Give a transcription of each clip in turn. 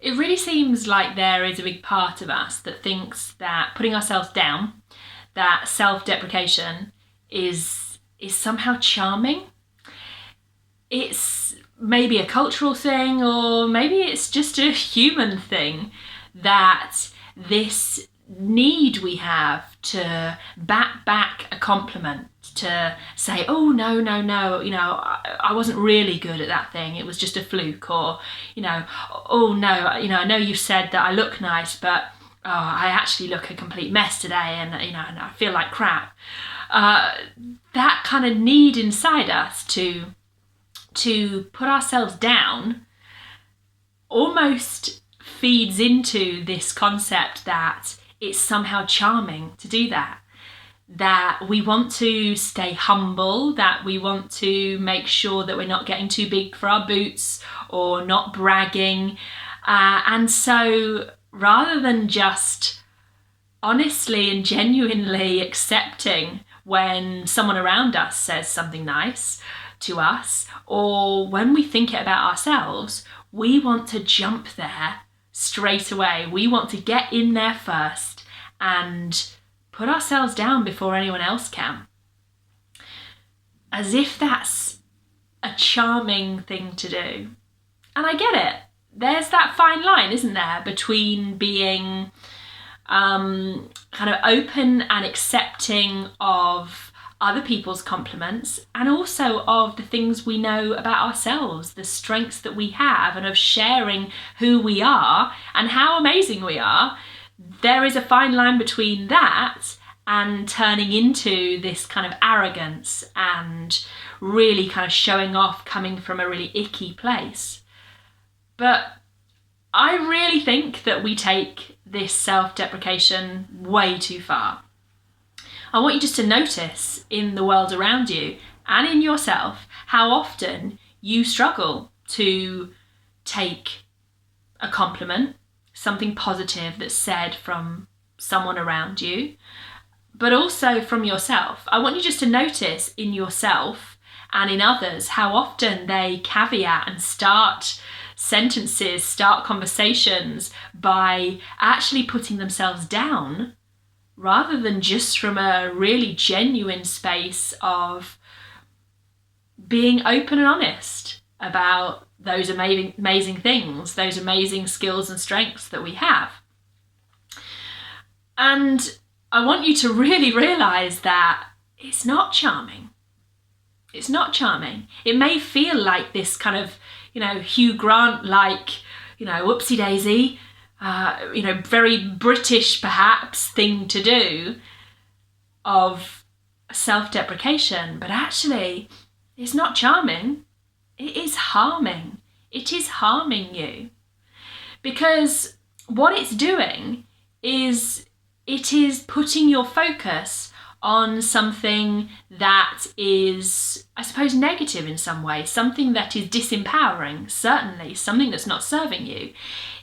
It really seems like there is a big part of us that thinks that putting ourselves down, that self-deprecation is somehow charming. It's maybe a cultural thing, or maybe it's just a human thing, that this need we have to bat back a compliment, to say, oh no, I wasn't really good at that thing, it was just a fluke, or oh no, I know you said that I look nice, but I actually look a complete mess today, and and I feel like crap. That kind of need inside us to put ourselves down almost feeds into this concept that it's somehow charming to do that. That we want to stay humble, that we want to make sure that we're not getting too big for our boots or not bragging. And so rather than just honestly and genuinely accepting when someone around us says something nice to us, or when we think it about ourselves, we want to jump there straight away. We want to get in there first and put ourselves down before anyone else can. As if that's a charming thing to do. And I get it. There's that fine line, isn't there, between being kind of open and accepting of other people's compliments, and also of the things we know about ourselves, the strengths that we have, and of sharing who we are and how amazing we are. There is a fine line between that and turning into this kind of arrogance and really kind of showing off, coming from a really icky place. But I really think that we take this self-deprecation way too far. I want you just to notice in the world around you and in yourself how often you struggle to take a compliment, something positive that's said from someone around you, but also from yourself. I want you just to notice in yourself and in others how often they caveat and start sentences, start conversations by actually putting themselves down, rather than just from a really genuine space of being open and honest about those amazing things, those amazing skills and strengths that we have. And I want you to really realise that it's not charming. It's not charming. It may feel like this kind of, Hugh Grant-like, whoopsie daisy, very British perhaps thing to do of self-deprecation, but actually it's not charming. It is harming. It is harming you, because what it's doing is it is putting your focus on something that is, I suppose, negative in some way, something that is disempowering, certainly, something that's not serving you.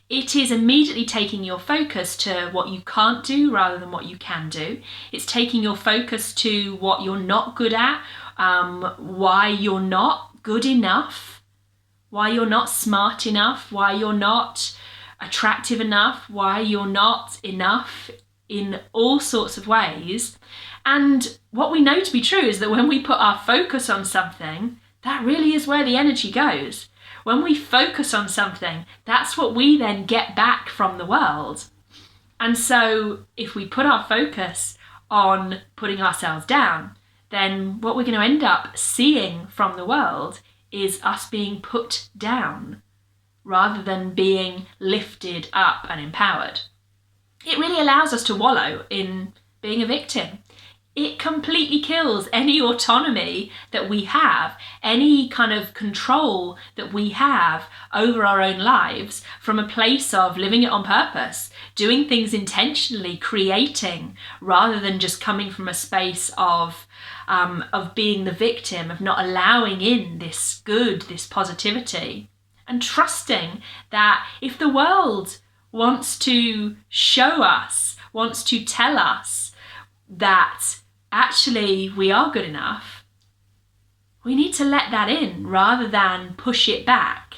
It is immediately taking your focus to what you can't do rather than what you can do. It's taking your focus to what you're not good at, why you're not good enough, why you're not smart enough, why you're not attractive enough, why you're not enough in all sorts of ways. And what we know to be true is that when we put our focus on something, that really is where the energy goes. When we focus on something, that's what we then get back from the world. And so if we put our focus on putting ourselves down, then what we're going to end up seeing from the world is us being put down rather than being lifted up and empowered. It really allows us to wallow in being a victim. It completely kills any autonomy that we have, any kind of control that we have over our own lives from a place of living it on purpose, doing things intentionally, creating, rather than just coming from a space of being the victim, of not allowing in this good, this positivity, and trusting that if the world wants to show us, wants to tell us that actually we are good enough, we need to let that in rather than push it back.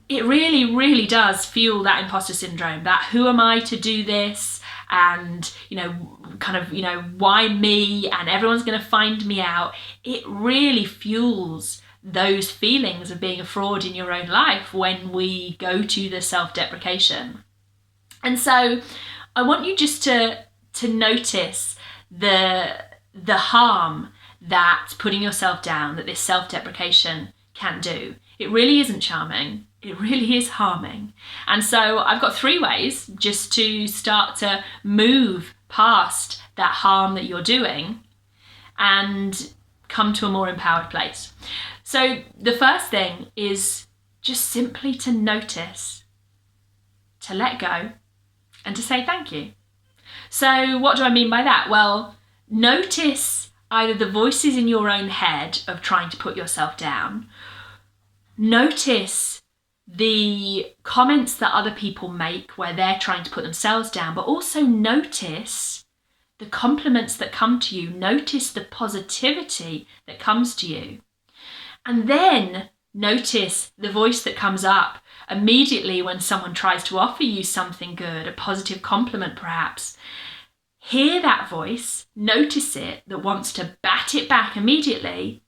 it really, really does fuel that imposter syndrome, that who am I to do this? And, why me? And everyone's going to find me out. It really fuels those feelings of being a fraud in your own life when we go to the self-deprecation. And so I want you just to notice the harm that putting yourself down, that this self-deprecation can do. It really isn't charming. It really is harming. And so I've got 3 ways just to start to move past that harm that you're doing and come to a more empowered place. So the first thing is just simply to notice, to let go, and to say thank you. So what do I mean by that? Well, notice either the voices in your own head of trying to put yourself down. Notice the comments that other people make where they're trying to put themselves down, but also notice the compliments that come to you. Notice the positivity that comes to you. And then notice the voice that comes up immediately when someone tries to offer you something good, a positive compliment perhaps. Hear that voice, notice it, that wants to bat it back immediately,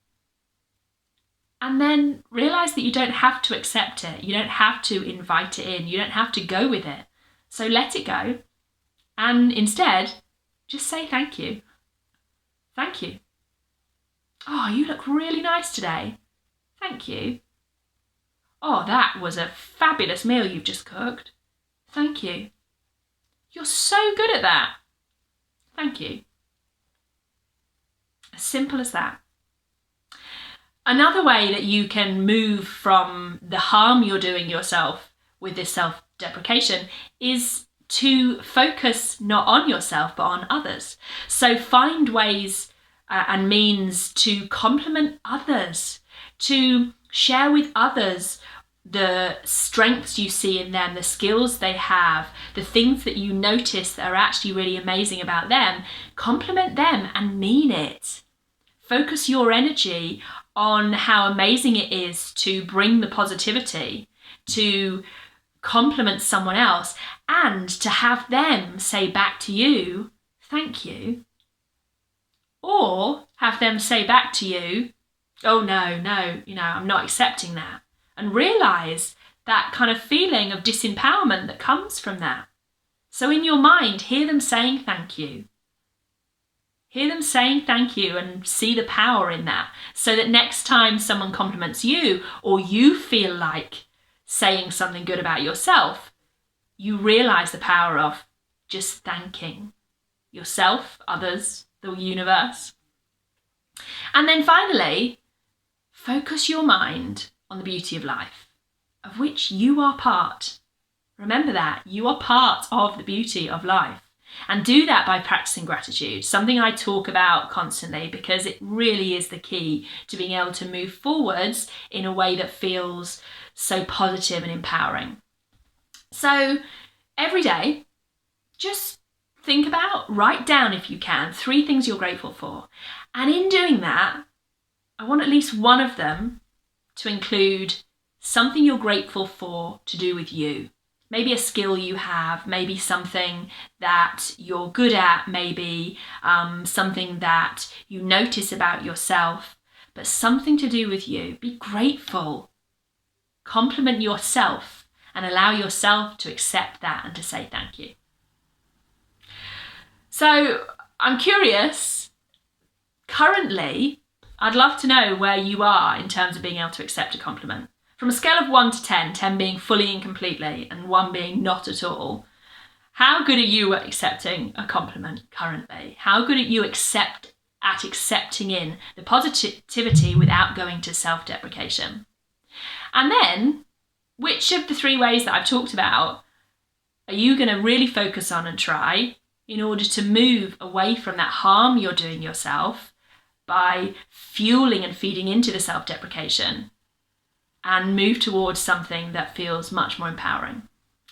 and then realize that you don't have to accept it. You don't have to invite it in. You don't have to go with it. So let it go. And instead, just say thank you. Thank you. Oh, you look really nice today. Thank you. Oh, that was a fabulous meal you've just cooked. Thank you. You're so good at that. Thank you. As simple as that. Another way that you can move from the harm you're doing yourself with this self-deprecation is to focus not on yourself but on others. So find ways and means to compliment others, to share with others the strengths you see in them, the skills they have, the things that you notice that are actually really amazing about them. Compliment them and mean it. Focus your energy on how amazing it is to bring the positivity, to compliment someone else, and to have them say back to you, thank you. Or have them say back to you, oh no, I'm not accepting that. And realise that kind of feeling of disempowerment that comes from that. So in your mind, hear them saying thank you. Hear them saying thank you and see the power in that, so that next time someone compliments you or you feel like saying something good about yourself, you realise the power of just thanking yourself, others, the universe. And then finally, focus your mind on the beauty of life, of which you are part. Remember that, you are part of the beauty of life. And do that by practicing gratitude, something I talk about constantly because it really is the key to being able to move forwards in a way that feels so positive and empowering. So every day, just think about, write down if you can, 3 things you're grateful for. And in doing that, I want at least one of them to include something you're grateful for to do with you. Maybe a skill you have, maybe something that you're good at, maybe something that you notice about yourself, but something to do with you. Be grateful. Compliment yourself and allow yourself to accept that and to say thank you. So I'm curious, currently, I'd love to know where you are in terms of being able to accept a compliment. From a scale of 1 to 10, 10 being fully and completely and 1 being not at all, how good are you at accepting a compliment currently? How good are you at accepting in the positivity without going to self-deprecation? And then, which of the 3 ways that I've talked about are you going to really focus on and try in order to move away from that harm you're doing yourself by fueling and feeding into the self-deprecation, and move towards something that feels much more empowering?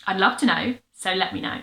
I'd love to know, so let me know.